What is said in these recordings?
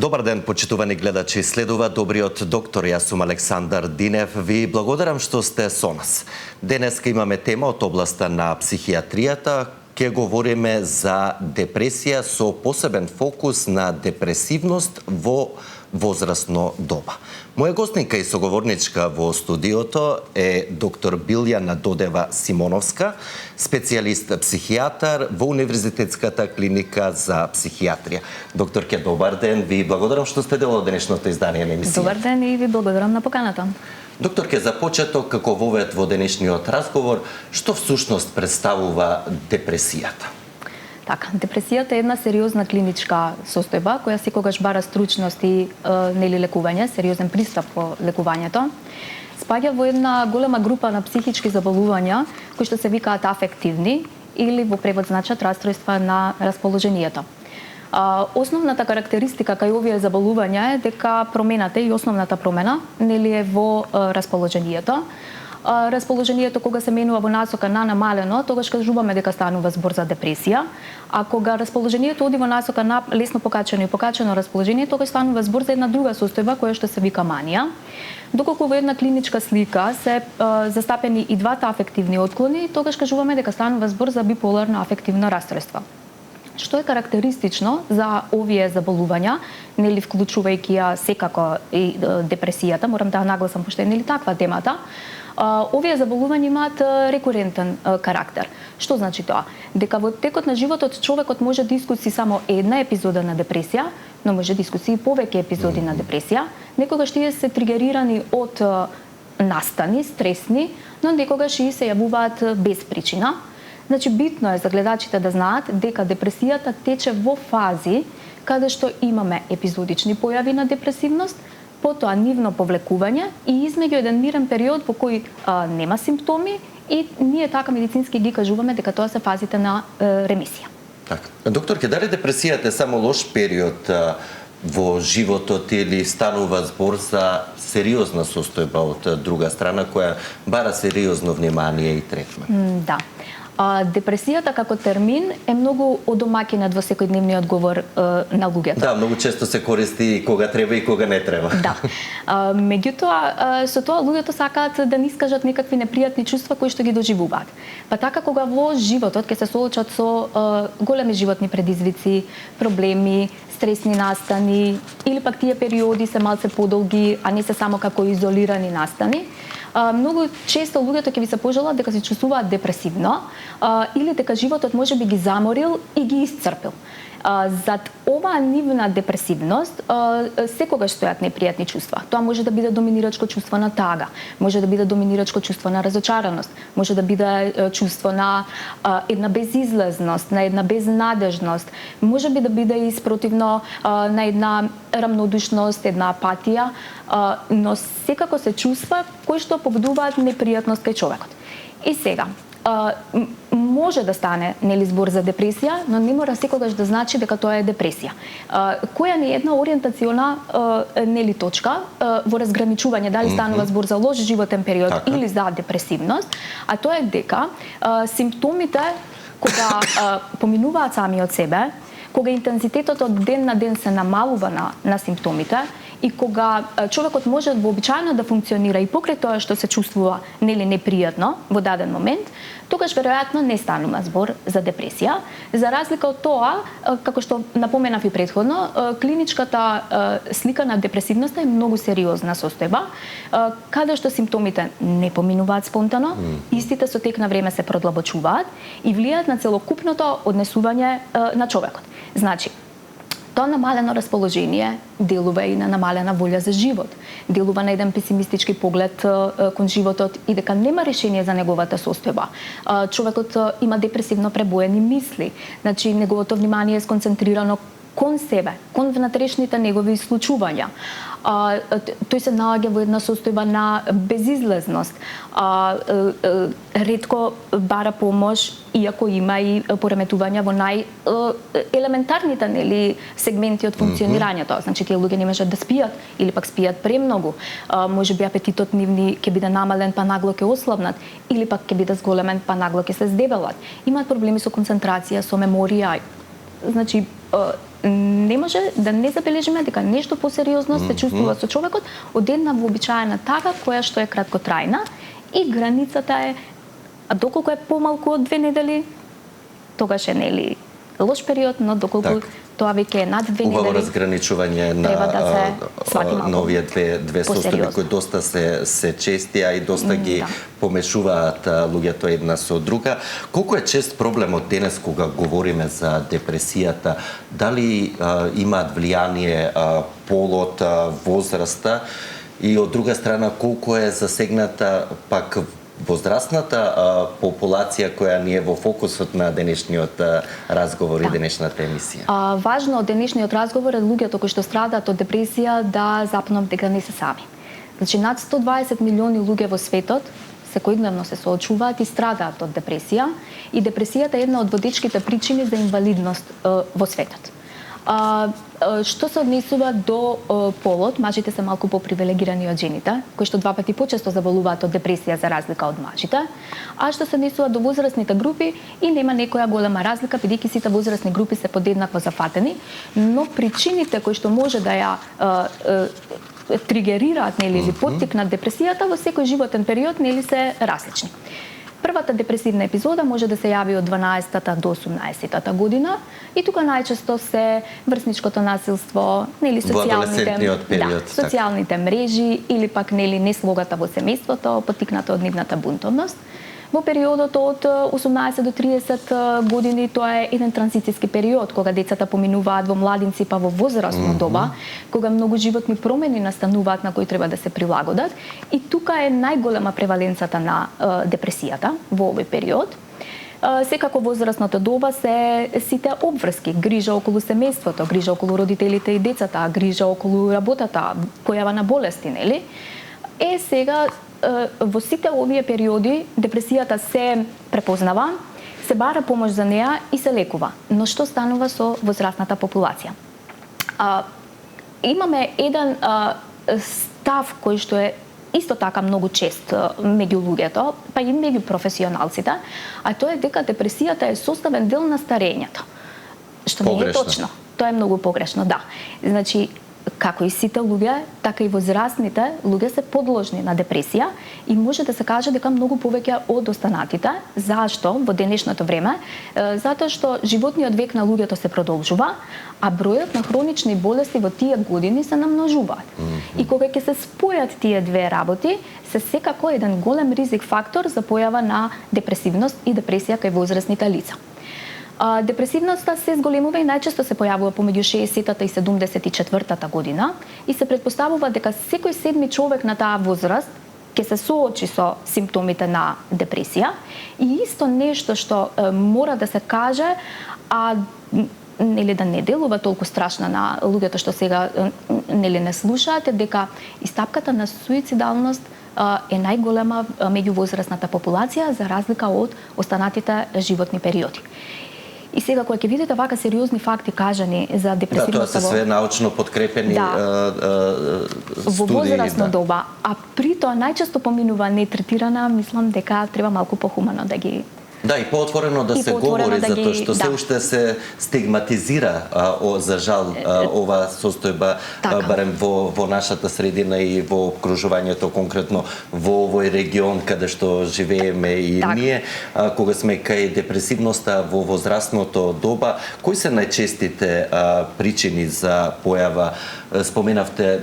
Добар ден, почитувани гледачи. Следува Добриот доктор. Јас сум Александар Динев. Ви благодарам што сте со нас. Денеска имаме тема од областа на психијатријата. Ке говориме за депресија со посебен фокус на депресивност во возрастно доба. Моја гостника и соговорничка во студиото е доктор Билјана Додева Симоновска, специјалист психијатар во Универзитетската клиника за психијатрија. Докторке, добар ден. Ви благодарам што сте дел од денешното издание на емисија. Добар ден и ви благодарам на поканата. Докторке, за почеток, како вовед во денешниот разговор, што всушност представува депресијата? Така, депресијата е една сериозна клиничка состојба која секогаш бара стручност и лекување, сериозен пристап по лекувањето. Спаѓа во една голема група на психички заболувања кои што се викаат афективни или во превод значат расстройства на расположението. Основната карактеристика кај овие заболувања е дека промената и основната промена е во расположението. Расположението кога се менува во насока на намалено, тогаш кажуваме дека станува збор за депресија, а кога расположението оди во насока на лесно покачено и покачено расположение, тогаш станува збор за една друга состојба која што се вика манија. Доколку во една клиничка слика се застапени и двата афективни отклони, тогаш кажуваме дека станува збор за биполарно афективно расстройство. Што е карактеристично за овие заболувања, вклучувајќи ја секако и депресијата, морам да нагласам пошто е таква темата, овие заболувања имаат рекурентен карактер. Што значи тоа? Дека во текот на животот човекот може да искуси само една епизода на депресија, но може да искуси и повеќе епизоди на депресија. Некогаш тие се тригерирани од настани, стресни, но некогаш и се јавуваат без причина. Значи, битно е за гледачите да знаат дека депресијата тече во фази каде што имаме епизодични појави на депресивност, потоа нивно повлекување и измеѓу еден мирен период во кој нема симптоми и ние така медицински ги кажуваме дека тоа се фазите на ремисија. Така. Докторке, дали депресијата е само лош период во животот или станува збор за сериозна состојба од друга страна која бара сериозно внимание и третман? Да. Депресијата како термин е многу одомакинет во секојдневниот говор на луѓето. Да, многу често се користи и кога треба и кога не треба. Да. Меѓутоа, со тоа луѓето сакаат да не искажат некакви непријатни чувства кои што ги доживуваат. Па така кога во животот ќе се соочат со големи животни предизвици, проблеми, стресни настани или пак тие периоди се малце подолги, а не се само како изолирани настани, многу често луѓето ќе ви се пожелат дека се чувствуваат депресивно или дека животот може би ги заморил и ги исцрпил. Зад оваа нивна депресивност секогаш стојат непријатни чувства. Тоа може да биде доминирачко чувство на тага, може да биде доминирачко чувство на разочараност, може да биде чувство на една безизлезност, на една безнадежност, може би да биде и спротивно на една рамнодушност, една апатија, но секако се чувства кои што побудуваат непријатност кај човекот. И сега, може да стане збор за депресија, но не мора секогаш да значи дека тоа е депресија. Која не е една ориентациона точка во разграничување дали станува збор за лош животен период или за депресивност, а тоа е дека симптомите кога поминуваат сами од себе, кога интензитетот од ден на ден се намалува на симптомите и кога човекот може вообичаено да функционира и покрај тоа што се чувствува непријатно во даден момент, тогаш веројатно не станува збор за депресија. За разлика од тоа, како што напоменав и претходно, клиничката слика на депресивноста е многу сериозна состојба, каде што симптомите не поминуваат спонтано, истите со тек на време се продлабочуваат и влијаат на целокупното однесување на човекот. Значи, тоа намалено расположение делува и на намалена волја за живот, делува на еден песимистички поглед кон животот и дека нема решение за неговата состојба. Човекот има депресивно пребоени мисли, значи неговото внимание е сконцентрирано кон себе, кон внатрешните негови случувања. Тој се наоѓа во една состојба на безизлезност. Ретко бара помош, иако има и пореметувања во најелементарните сегменти од функционирањето. Значи, тие луѓе не можат да спијат или пак спијат премногу. Може би апетитот нивни ќе биде намален, па нагло ќе ослабнат, или пак ќе биде зголемен, па нагло ќе се здебелат. Имаат проблеми со концентрација, со меморија. Значи, не може да не забележиме дека нешто посериозно се чувствува со човекот од една вообичаена тага која што е краткотрајна и границата е, а доколку е помалку од 2 недели, тогаш е нели лош период, но доколку тоа веќе е над 2 недели. Убаво разграничување на овие две состојби кои доста се чести, а и доста ги помешуваат луѓето една со друга. Колку е чест проблемот денес кога говориме за депресијата? Дали имаат влијание полот, возраста и од друга страна колку е засегната пак возрастната популација која ни е во фокусот на денешниот разговор и денешната емисија? Важно од денешниот разговор е луѓето кои што страдаат од депресија да запнат дека не се сами. Значи, над 120 милиони луѓе во светот секојдневно се соочуваат и страдаат од депресија, и депресијата е една од водечките причини за инвалидност во светот. Што се однесува до полот, мажите се малку попривилегирани од жените, кои што 2 пати почесто заболуваат од депресија за разлика од мажите, а што се однесува до возрастните групи и нема некоја голема разлика, бидејќи сите возрастни групи се подеднакво зафатени, но причините кои што може да ја тригерираат нели или поттикнат депресијата во секој животен период нели се различни. Првата депресивна епизода може да се јави од 12-та до 18-та година и тука најчесто се врсничкото насилство, нели социјалните мрежи или пак нели неслогата во семејството, поттикната од нивната бунтовност. Во периодот од 18 до 30 години тоа е еден транзицијски период кога децата поминуваат во младинци па во возрастно доба, кога многу животни промени настануваат на кои треба да се прилагодат, и тука е најголема преваленцата на депресијата во овој период. Секако возрастното доба се сите обврски, грижа околу семејството, грижа околу родителите и децата, грижа околу работата, појава на болести, нели? Сега во сите овие периоди депресијата се препознава, се бара помош за неа и се лекува. Но што станува со возрастната популација? Имаме еден став кој што е исто така многу чест меѓу луѓето, па и меѓу професионалците, а тоа е дека депресијата е составен дел на старењето. Што не е точно. Тоа е многу погрешно, да. Значи, како и сите луѓе, така и возрастните луѓе се подложни на депресија и може да се каже дека многу повеќе од останатите. Зашто во денешното време? Затоа што животниот век на луѓето се продолжува, а бројот на хронични болести во тие години се намножуваат. И кога ќе се спојат тие две работи, се секако еден голем ризик фактор за појава на депресивност и депресија кај возрастните лица. Депресивноста се зголемува и најчесто се појавува помеѓу 60-та и 74-та година и се претпоставува дека секој 7 човек на таа возраст ќе се соочи со симптомите на депресија. И исто нешто што мора да се каже, а нели да не делува толку страшна на луѓето што сега нели не слушаат, е дека истапката на суицидалност е најголема меѓу возрастната популација за разлика од останатите животни периоди. И сега кога ќе видите вака сериозни факти кажани за депресивноста, тоа се све научно подкрепени студии во возрастно доба, а при тоа најчесто поминува нетретирана, мислам дека треба малку похумано да ги Да, и поотворено да се говори, затоа што се уште се стигматизира за жал ова состојба, барем во нашата средина и во окружувањето, конкретно во овој регион каде што живееме и ние, кога сме кај депресивноста во возрастното доба. Кои се најчестите причини за појава? Споменавте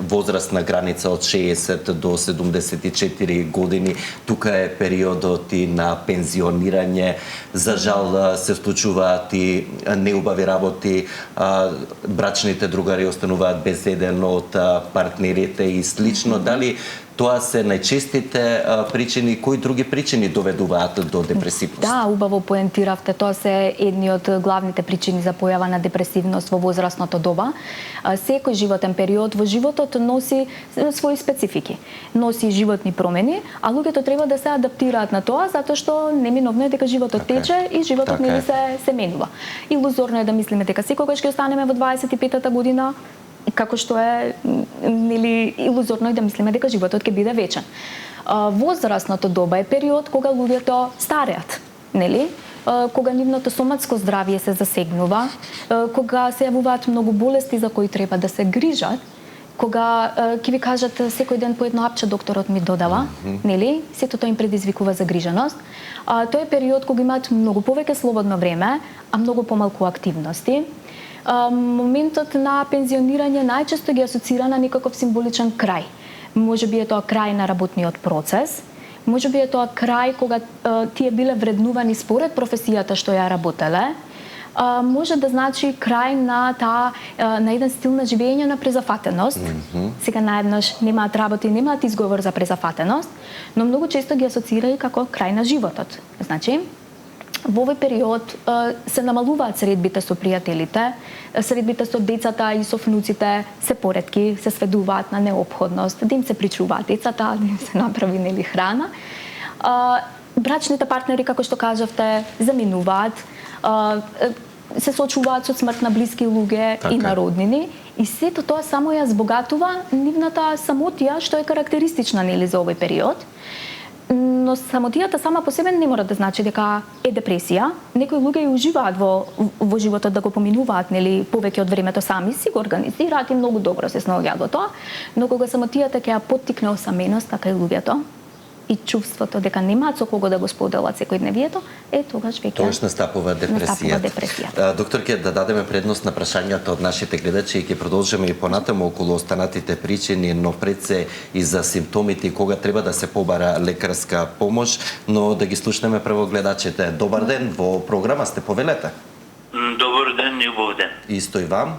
возрастна граница од 60 до 74 години. Тука е периодот и на пензионирање. За жал се случуваат и неубави работи, брачните другари остануваат без еден од партнерите и слично. Дали тоа се најчестите причини, кои други причини доведуваат до депресивност? Да, убаво поентиравте, тоа се едни од главните причини за појава на депресивност во возрастното доба. Секој животен период во животот носи своји специфики, носи животни промени, а луѓето треба да се адаптираат на тоа затоа што неминовно е дека животот тече и животот нели се менува. Илузорно е да мислиме дека секогаш ќе останеме во 25-та година, како што е нели илузорно е да мислиме дека животот ќе биде вечен. Возрастното доба е период кога луѓето стареат, нели? кога нивното соматско здравје се засегнува, кога се јавуваат многу болести за кои треба да се грижат, кога ќе ви кажат секој ден по едно апче докторот ми додава, нели? Сето тоа им предизвикува загриженост. Тој е период кога имаат многу повеќе слободно време, а многу помалку активности. Моментот на пензионирање најчесто ги асоцира на некаков символичен крај. Може би е тоа крај на работниот процес, може би е тоа крај кога тие биле вреднувани според професијата што ја работеле, може да значи крај на еден стил на живење на презафатеност. Сега наеднаш немаат работа и немаат изговор за презафатеност, но многу често ги асоцира и како крај на животот. Значи, во овој период се намалуваат средбите со пријателите, средбите со децата и со внуците се поретки, се сведуваат на неопходност да им се причуваат децата, да им се направи нели храна. Брачните партнери, како што кажавте, заминуваат, се соочуваат со смрт на блиски луѓе и на роднини, и сето тоа само ја збогатува нивната самотија, што е карактеристична нели за овој период. Но самотијата сама по себе не мора да значи дека е депресија. Некои луѓе и уживаат во животот да го поминуваат нели повеќе од времето сами, си го организираат и многу добро се снаоѓаат во тоа, но кога самотијата ќе ја поттикне осаменост, така и луѓето, и чувството дека немаат со кого да го споделат секојдневието, тогаш веќе настапува депресија. Доктор, ќе да дадеме предност на прашањата од нашите гледачи и ќе продолжиме и понатаму околу останатите причини, но пред се и за симптомите и кога треба да се побара лекарска помош, но да ги слушнеме прво гледачите. Добар ден, во програма сте, повелете. Добар ден и убав ден. Исто и вам.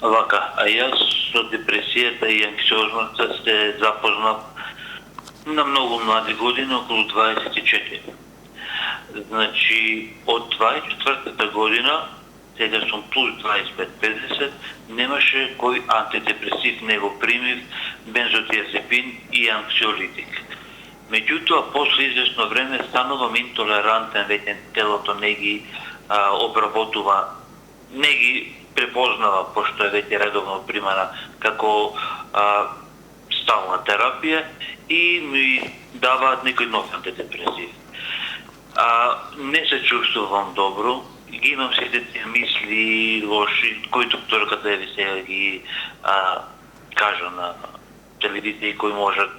Вака, а јас со депресијата и анксиозноста се запознав на многу млади години, околу 24. Значи, од 24-та година, сега сум плюс 25-50, немаше кој антидепресив не го примив, бензодиазепин и анксиолитик. Меѓутоа, после известно време станувам интолерантен, веќе телото не ги обработува, не ги препознава, пошто е веќе редовно примана како стална терапија, и ми даваат некој нов антидепресив. Не се чувствувам добро, ги имам сите тие мисли лоши, кои докторката е сега ги кажа на телевизија и кои можат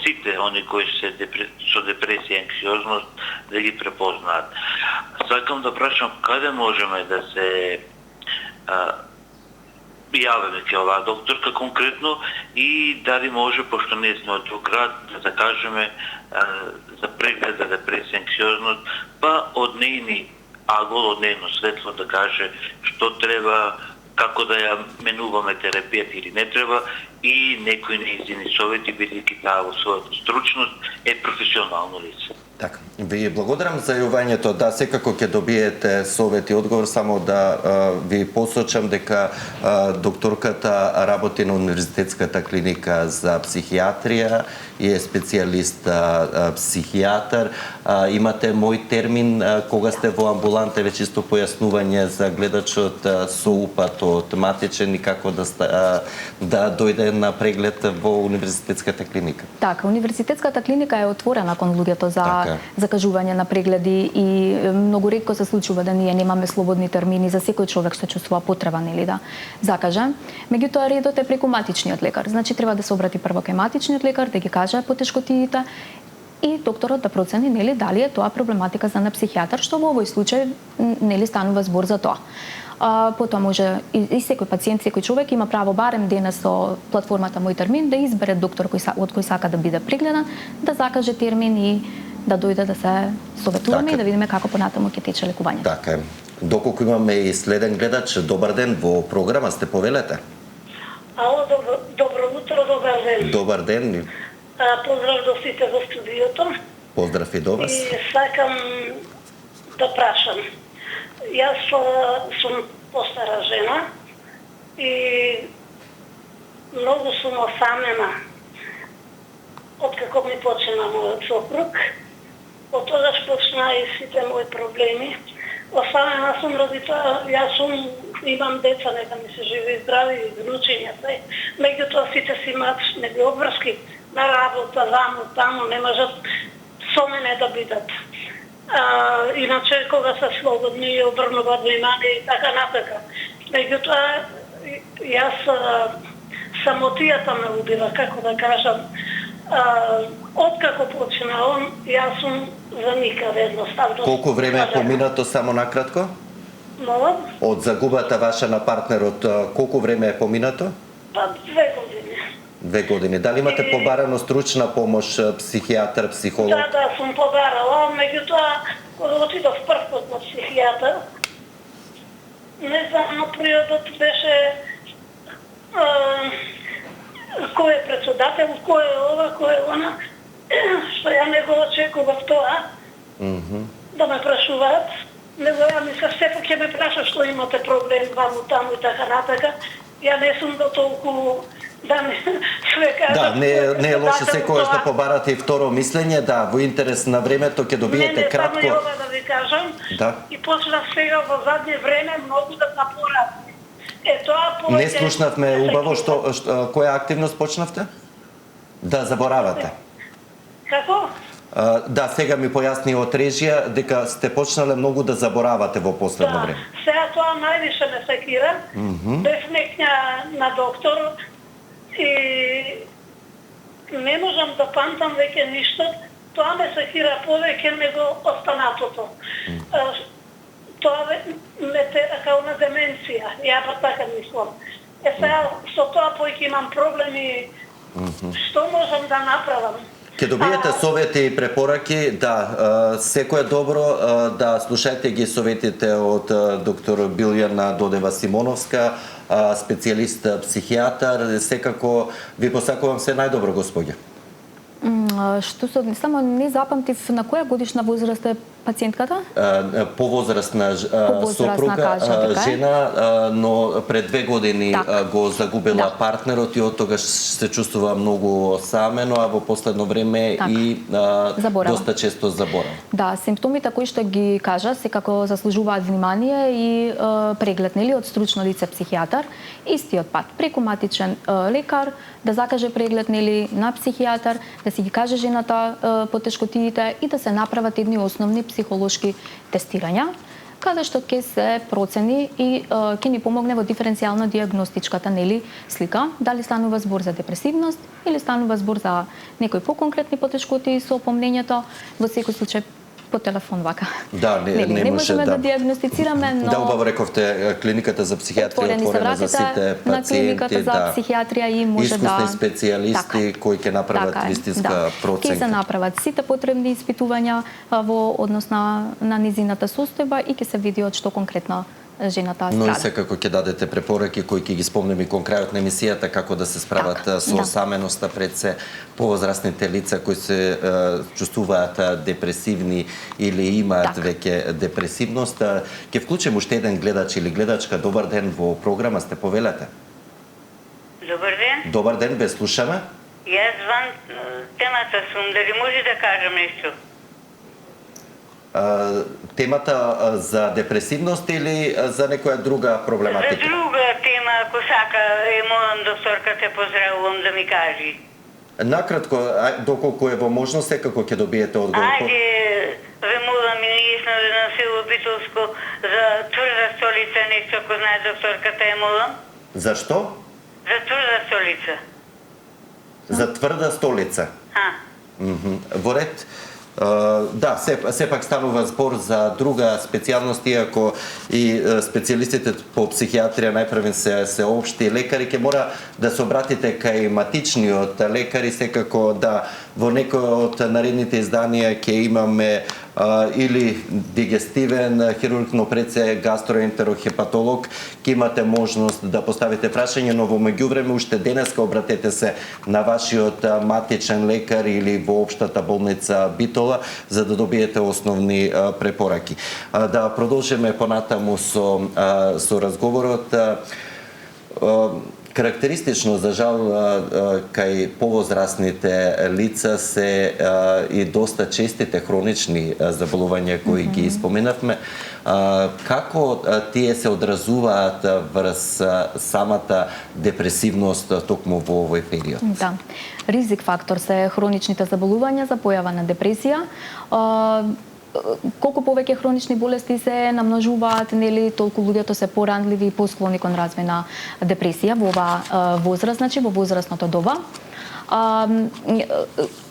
сите они кои се со депресија и анксиозност да ги препознаат. Сакам да прашам каде можеме да се јавиме ке оваа докторка конкретно и дали може, пошто не сме од тој град, да закажеме за преглед за депресија и анксиозност, па од нејни агол, од нејно светло да каже што треба, како да ја менуваме терапијата или не треба, и некои нејзини совети, бидејќи таа во својата стручност е професионално лице. Така, ви благодарам за јавањето. Да, секако ќе добиете совет и одговор, само да ви посочам дека докторката работи на Универзитетската клиника за психијатрија и е специјалист психијатар. Имате мој термин кога сте во амбуланта, веќе чисто појаснување за гледачот со упатот матичен и како да дојде на преглед во Универзитетската клиника. Така, Универзитетската клиника е отворена кон луѓето за закажување на прегледи и многу ретко се случува да ние немаме слободни термини за секој човек што чувствува потреба нели да закаже. Меѓутоа редот е преку матичниот лекар. Значи треба да се обрати прво кај матичниот лекар, да ги каже потешкотиите и докторот да процени нели дали е тоа проблематика за на психијатар, што во овој случај нели станува збор за тоа. Потоа може и секој пациент, секој човек има право барем денес со платформата Мој термин да избере доктор од кој сака да биде прегледан, да закаже термин и да дојде да се советуваме и да видиме како понатаму ќе тече лекувањето. Така е. Доколку имаме и следен гледач, добар ден, во програма сте, повелете. Ало, добро утро, добар ден. Добар ден. Поздрав до сите во студиото. Поздрав и до вас. И сакам да прашам. Јас сум постара жена и многу сум осамена откако ми почина мојот сопруг. Од тогаш почна и сите мои проблеми. Осамена сум ради тоа, јас имам деца, нека ми се живи и здрави, внучиња се. Меѓутоа сите си имаат неби обврски на работа, ваму, таму, не можат со мене да бидат. Иначе кога се слободни обрнуваат внимание и така натака. Меѓутоа, јас самотијата ме убива, како да кажам. Откако почна он, јас сум за никаде едноставно. Колку време е поминато, само накратко? Молам? Од загубата ваша на партнерот, колку време е поминато? Па 2 години. 2 години. Дали имате побарано стручна помош, психијатар, психолог? Да, сум побарала, меѓутоа, кога отидов прв пат на психијатар, не знам, но приодот беше кој е председател, кој е ова, кој е она, што ја не го очекував тоа, да ме прашуваат. Него ја мисля, сепак ќе ме праша што имате проблем, ваму, таму и така натака. Ја не сум до толку да ми све кажат. Да, не е лошо секогаш да побарате и второ мислење, да, во интерес на времето ќе добиете кратко. Не, само и ова да ви кажам. Да. И почнав сега во задње време многу да напорадам. Тоа повеќе... Не слушнавме убаво која активност почнавте? Да заборавате. Како? Да, сега ми појасни од режија дека сте почнале многу да заборавате во последно време. Сега тоа највише ме секира. Бев некња на доктор и не можам да памтам веќе ништо. Тоа ме секира повеќе него останатото. Тоа ме тера као на деменција. Ја па така мислам. Сега со тоа појќе имам проблеми, што можам да направам? Ке добиете совети и препораки, да, секој е добро да слушајте ги советите од доктор Билјана Додева-Симоновска, специјалист психијатар. Секако ви посакувам се најдобро, господја. Што само не запамтив на која годишна возраст е пациентката? Повозрастна сопруга, жена, но пред 2 години го загубила партнерот и од тогаш се чувствува многу самено, а во последно време и доста често заборава. Да, симптомите кои што ги кажа секако заслужуваат внимание и преглед, нели, од стручно лице психијатар, истиот пат преку матичен лекар, да закаже преглед, нели, на психијатар, да си ги каже жената потешкотиите и да се направат едни основни психолошки тестирања, каде што ќе се процени и ќе ни помогне во диференцијално диагностичката, нели, слика, дали станува збор за депресивност или станува збор за некои поконкретни потешкоти со помнењето, во секој случај по телефон вака. Да, не можеме да диагностицираме, но да, убаво рековте, клиниката за психијатрија отворена за сите пациенти, на клиниката за психијатрија и може искусни специјалисти кои ќе направат вистинска проценка. Ќе се направат сите потребни испитувања во однос на низината состојба и ќе се види од што конкретно жената страда. Но и секако ќе дадете препораки кои ќе ги спомнеме и кон крајот на емисијата, како да се справат со осаменоста пред се повозрастните лица кои се чувствуваат депресивни или имаат веќе депресивност. Ќе вклучим уште еден гледач или гледачка. Добар ден, во програма сте, повелете. Добар ден. Добар ден, бе слушаме. Јас зван темата сум, дали може да кажам нешто? Темата за депресивност или за некоја друга проблематика? За друга тема, ако сака, молам докторка, те поздравувам да ми кажи. Накратко, доколку е во можност, секако ќе добиете одговор. Ајде, ве молам, ние сме на село Битолско за тврда столица, нешто ако знае докторката, е молам. За што? За тврда столица. За тврда столица? Во ред. Да, сепак станува збор за друга специјалност, иако и специјалистите по психијатрија најпрвен се општи лекари, ќе мора да се обратите кај матичниот лекари, секако да во некој од наредните изданија ќе имаме или дигестивен хирург, но пред се гастроентерохепатолог, ќе имате можност да поставите прашање, но во меѓувреме уште денеска обратете се на вашиот матичен лекар или во општата болница Битола за да добиете основни препораки. Да продолжиме понатаму со разговорот. Карактеристично, за жал, кај повозрастните лица се и доста честите хронични заболувања кои ги споменавме. Како тие се одразуваат врз самата депресивност токму во овој период? Да. Ризик фактор се хроничните заболувања за појава на депресија. колку повеќе хронични болести се намножуваат, нели, толку луѓето се поранливи и посклони кон развој на депресија во оваа возраст, значи во возрастното доба.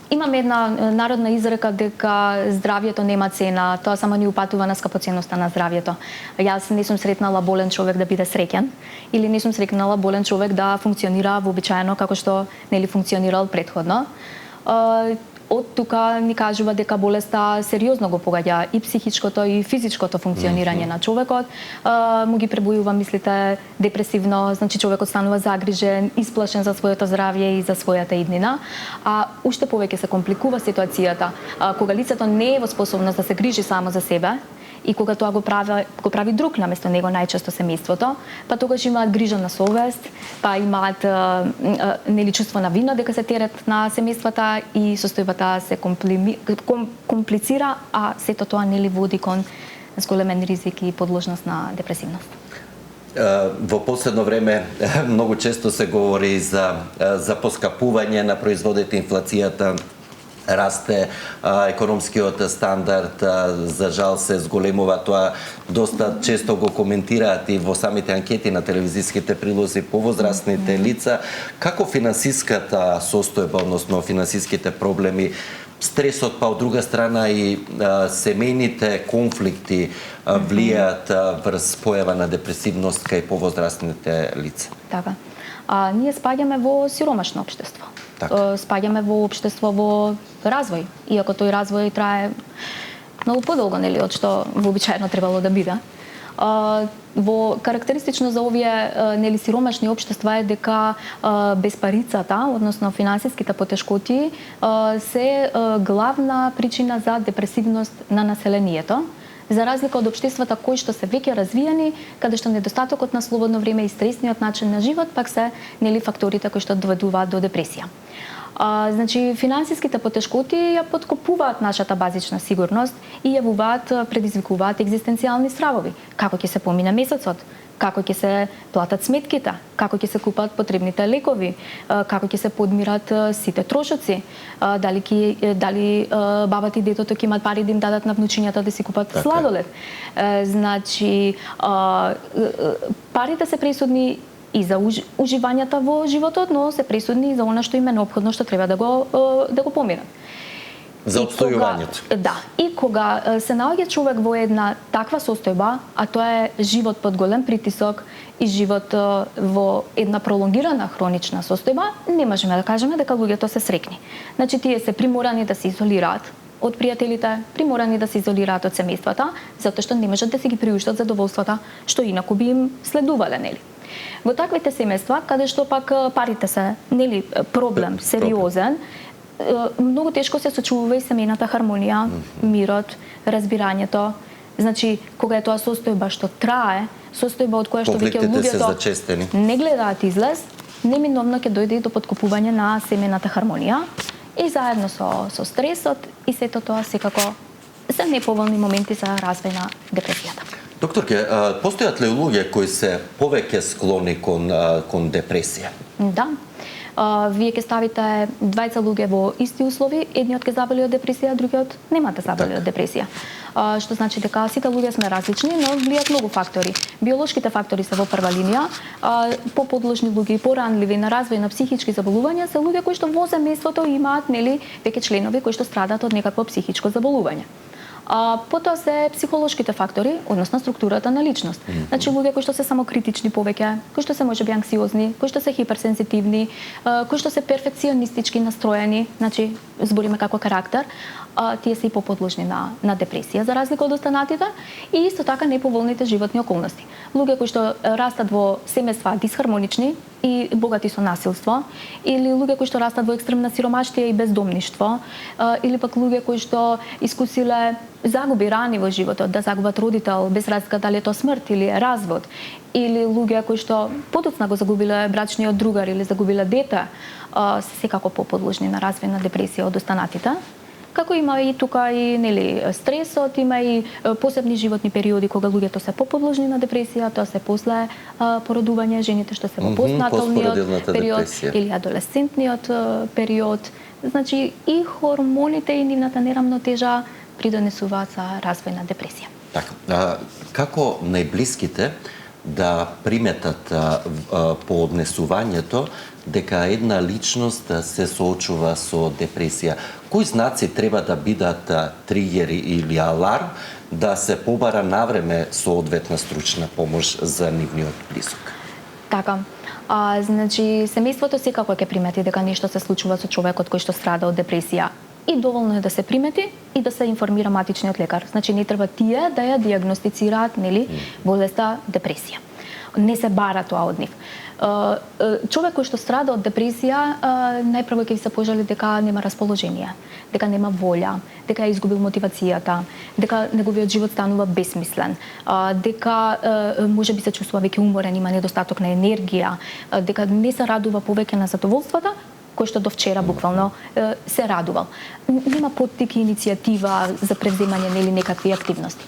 Имаме една народна изрека дека здравјето нема цена, тоа само ни упатува на скапоценноста на здравјето. Јас не сум сретнала болен човек да биде среќен или не сум сретнала болен човек да функционира вообичаено како што нели функционирал претходно. Од тука ни кажува дека болеста сериозно го погаѓа и психичкото и физичкото функционирање на човекот. Му ги пребојува мислите депресивно, значи човекот станува загрижен, исплашен за своето здравје и за својата иднина, а уште повеќе се компликува ситуацијата кога лицето не е во способност да се грижи само за себе и кога тоа го прави друг наместо него, најчесто семејството, па тогаш имаат грижа на совест, па имаат нели чувство на вина дека се терет на семејствата и состојбата се комплицира, а сето тоа нели води кон зголемен ризик и подложност на депресивност. Во последно време многу често се говори за поскапување на производите, инфлацијата, расте економскиот стандард, за жал се зголемува, тоа доста често го коментираат и во самите анкети на телевизиските прилози по возрастните лица. Како финансиската состојба, односно финансиските проблеми, стресот, па од друга страна и семејните конфликти влијаат врз појава на депресивност кај повозрастните лица? Така. Ние спаѓаме во сиромашно општество. Спаѓаме во општество во развој, иако тој развој трае многу подолго, нели, од што вообичаено требало да биде. Во карактеристично за овие нели сиромашни општества е дека безпарицата, односно финансиските потешкоти, се главна причина за депресивност на населението, за разлика од општествата кои што се веќе развиени, каде што недостатокот на слободно време и стресниот начин на живот пак се нели факторите кои што доведуваат до депресија. Значи финансиските потешкоти ја подкопуваат нашата базична сигурност и предизвикуваат екзистенцијални стравови. Како ќе се помине месецот? Како ќе се платат сметките, како ќе се купат потребните лекови, како ќе се подмират сите трошоци, дали бабата и детото ќе имат пари да им дадат на внучињата да си купат сладолед. Значи парите се пресудни и за уживањата во животот, но се пресудни и за она што им е неопходно, што треба да го поминат. За обстојувањето. Да. И кога се наоѓа човек во една таква состојба, а тоа е живот под голем притисок и живот во една пролонгирана хронична состојба, не можеме да кажеме дека луѓето се среќни. Значи тие се приморани да се изолираат од пријателите, приморани да се изолираат од семејствата, затоа што не можат да се ги приуштат задоволствата што инаку би им следувале, нели? Во таквите семејства, каде што пак парите се, нели, проблем сериозен, многу тешко се сочувува и семејната хармонија, мирот, разбирањето. Значи, кога е тоа состојба што трае, состојба од која што веќе луѓето не гледаат излез, неминовно ќе дојде и до подкупување на семејната хармонија и заедно со стресот и сето тоа секако се неповолни моменти за развој на депресијата. Докторке, постојат ли луѓе кои се повеќе склони кон депресија? Да. Вие ќе ставите двајца луѓе во исти услови, едниот ќе заболи од депресија, другиот нема да заболи од депресија. Што значи дека сите луѓе сме различни, но влијаат многу фактори. Биолошките фактори се во прва линија, поподложни луѓе и поранливи на развој на психички заболувања се луѓе кои што во семејството имаат нели веќе членови кои што страдаат од некакво психичко заболување. Потоа се психолошките фактори, односно структурата на личност. Значи луѓе кои што се самокритични повеќе, кои што се можеби анксиозни, кои што се хиперсензитивни, кои што се перфекционистички настроени, значи збориме како карактер, тие се и поподложни на депресија за разлика од останатите и исто така неповолните животни околности. Луѓе кои што растат во семејства дисхармонични и богати со насилство, или луѓе кои што растат во екстремна сиромаштија и бездомништво, или пак луѓе кои што искусиле загуби рани во животот, да загубат родител, без разлика дали е тоа смрт или развод, или луѓе кои што подоцна го загубиле брачниот другар или загубиле дете, се секако поподложни на развој на депресија од останатите. Како има и тука и нели стресот, има и посебни животни периоди кога луѓето се поподложни на депресија, тоа се после породување, жените што се во постнаталниот период или адолесцентниот период. Значи и хормоните и нивната нерамнотежа придонесуваат за развој на депресија. Така, како најблиските да приметат по однесувањето дека една личност се соочува со депресија? Кои знаци треба да бидат тригери или аларм да се побара навреме соодветна стручна помош за нивниот близок? Така, значи семејството секако ќе примети дека нешто се случува со човекот кој што страда од депресија. И доволно е да се примети и да се информира матичниот лекар. Значи не треба тие да ја диагностицираат, нели, болеста депресија. Не се бара тоа од нив. Човек кој што страда од депресија, најпрво ќе ви се пожали дека нема расположение, дека нема волја, дека ја изгубил мотивацијата, дека неговиот живот станува бесмислен, дека можеби се чувствува веќе уморен, има недостаток на енергија, дека не се радува повеќе на задоволствата кој што до вчера буквално се радувал. Нема поттик и иницијатива за превземање нели некакви активности.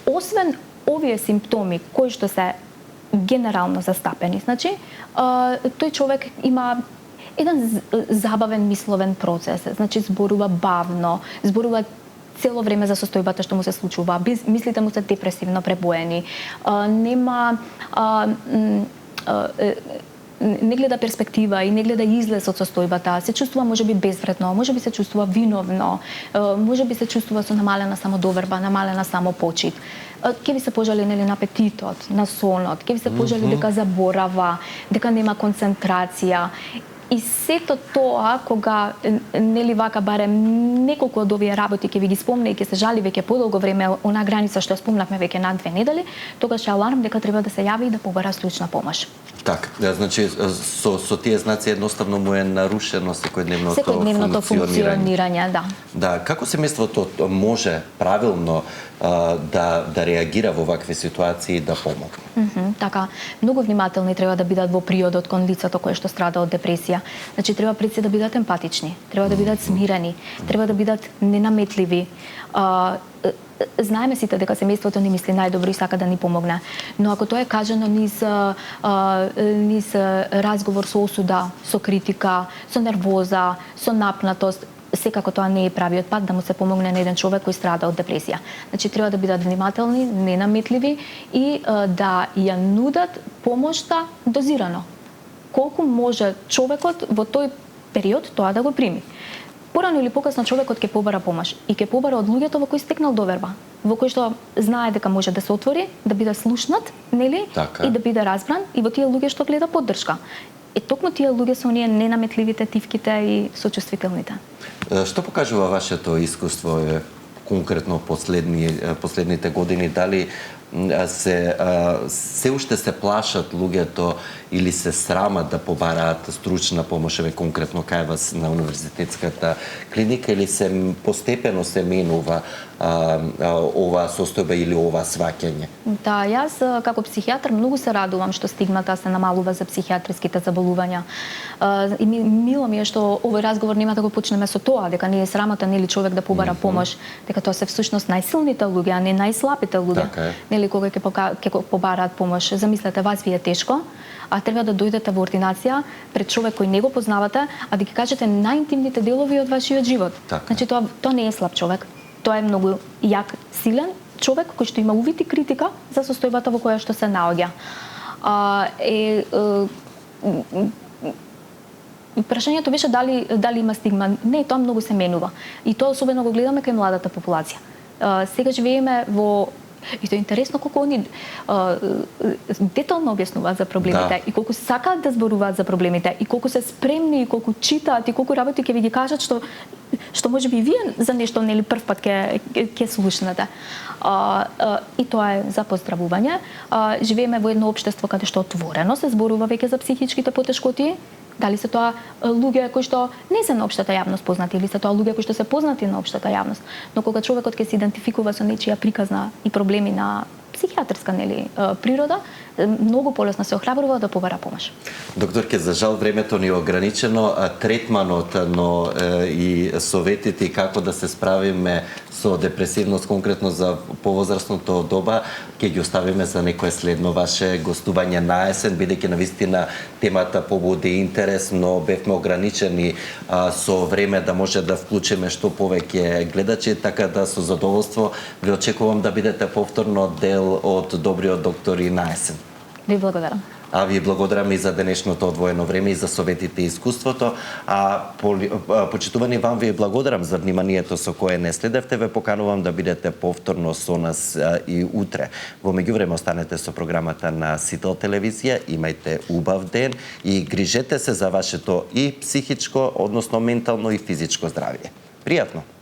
Освен овие симптоми кои што се генерално застапени, значи тој човек има еден забавен мисловен процес, значи зборува бавно, зборува цело време за состојбата што му се случува, мислите му се депресивно пребоени, нема не гледа перспектива и не гледа излез од состојбата, се чувствува можеби безвредно, можеби се чувствува виновно, можеби се чувствува со намалена самодоверба, намалена самопочит. Ќе ви се пожали нели на апетитот, на сонот, ќе ви се пожали дека заборава, дека нема концентрација. И сето тоа, кога нели вака барем неколку од овие работи ќе ви ги спомне и ќе се жали веќе подолго време, она граница што спомнавме веќе на 2 недели, тогаш е аларм дека треба да се јави и да побара стручна помош. Така, значи со тие знаци едноставно му е нарушено секојдневното функционирање, да. Да, како семејството може правилно да реагира во вакви ситуации и да помогне? Така, многу внимателни треба да бидат во приодот кон лицето кое што страда од депресија. Значи треба пред се да бидат емпатични, треба да бидат смирени, треба да бидат ненаметливи. Знаеме сите дека семејството ни мисли најдобро и сака да ни помогне, но ако тоа е кажано низ разговор со осуда, со критика, со нервоза, со напнатост, секако тоа не е правиот пат да му се помогне на еден човек кој страда од депресија. Значи треба да бидат внимателни, ненаметливи и да ја нудат помошта дозирано. Колку може човекот во тој период тоа да го прими. Порано или покасно човекот ќе побара помош и ќе побара од луѓето во кои стекнал доверба, во кои што знае дека може да се отвори, да биде слушнат, нели, така, и да биде разбран, и во тие луѓе што гледа поддршка. Токму тие луѓе се оние ненаметливите, тивките и сочувствителните. Што покажува вашето искуство конкретно последните години? Дали се уште се плашат луѓето или се срамат да побараат стручна помош, конкретно кај вас на универзитетската клиника, или се постепено се менува оваа состојба или оваа сваќање? Да, јас како психијатар многу се радувам што стигмата се намалува за психијатриските заболувања. И мило ми е што овој разговор нема да го почнеме со тоа, дека не е срамота нели човек да побара помош, дека тоа се всушност најсилните луѓе, а не најслабите луѓе. Така е. Нели кога ќе побараат помош. Замислете, вас ви е тешко, а треба да дојдете во ординација пред човек кој не го познавате, а да ги кажете најинтимните делови од вашиот живот. Така. Значи тоа не е слаб човек. Тоа е многу јак, силен човек кој што има увид и критика за состојбата во која што се наоѓа. Прашањето беше дали има стигма. Не, тоа многу се менува. И тоа особено го гледаме кај младата популација. Сега живееме во И тоа е интересно колку они детално објаснуваат за проблемите, и колку сакаат да зборуваат за проблемите, и колку се спремни, и колку читаат, и колку работи ќе ви ги кажат што можеби и вие за нешто нели прв пат ќе слушнете. И тоа е за поздравување. Живееме во едно општество каде што отворено се зборува веќе за психичките потешкоти. Дали се тоа луѓе кои што не се на општата јавност познати, или се тоа луѓе кои што се познати на општата јавност, но кога човекот ќе се идентификува со нечија приказна и проблеми на психијатрска природа, многу полесно се охрабрува да побара помош. Докторке, за жал времето ни е ограничено, третманот, но и советите како да се справиме со депресивност конкретно за повозрастното доба, ќе ги оставиме за некое следно ваше гостување на есен, бидејќи навистина темата побуди интерес, но бевме ограничени со време да може да вклучиме што повеќе гледачи, така да со задоволство ви очекувам да бидете повторно дел од Добриот доктор и на есен. Ви благодарам. А ви благодарам и за денешното одвоено време и за советите и искуството. Почитувани вам ви благодарам за вниманието со кое не следевте. Ве поканувам да бидете повторно со нас и утре. Во меѓувреме останете со програмата на Сител телевизија. Имајте убав ден и грижете се за вашето и психичко, односно ментално и физичко здравје. Пријатно!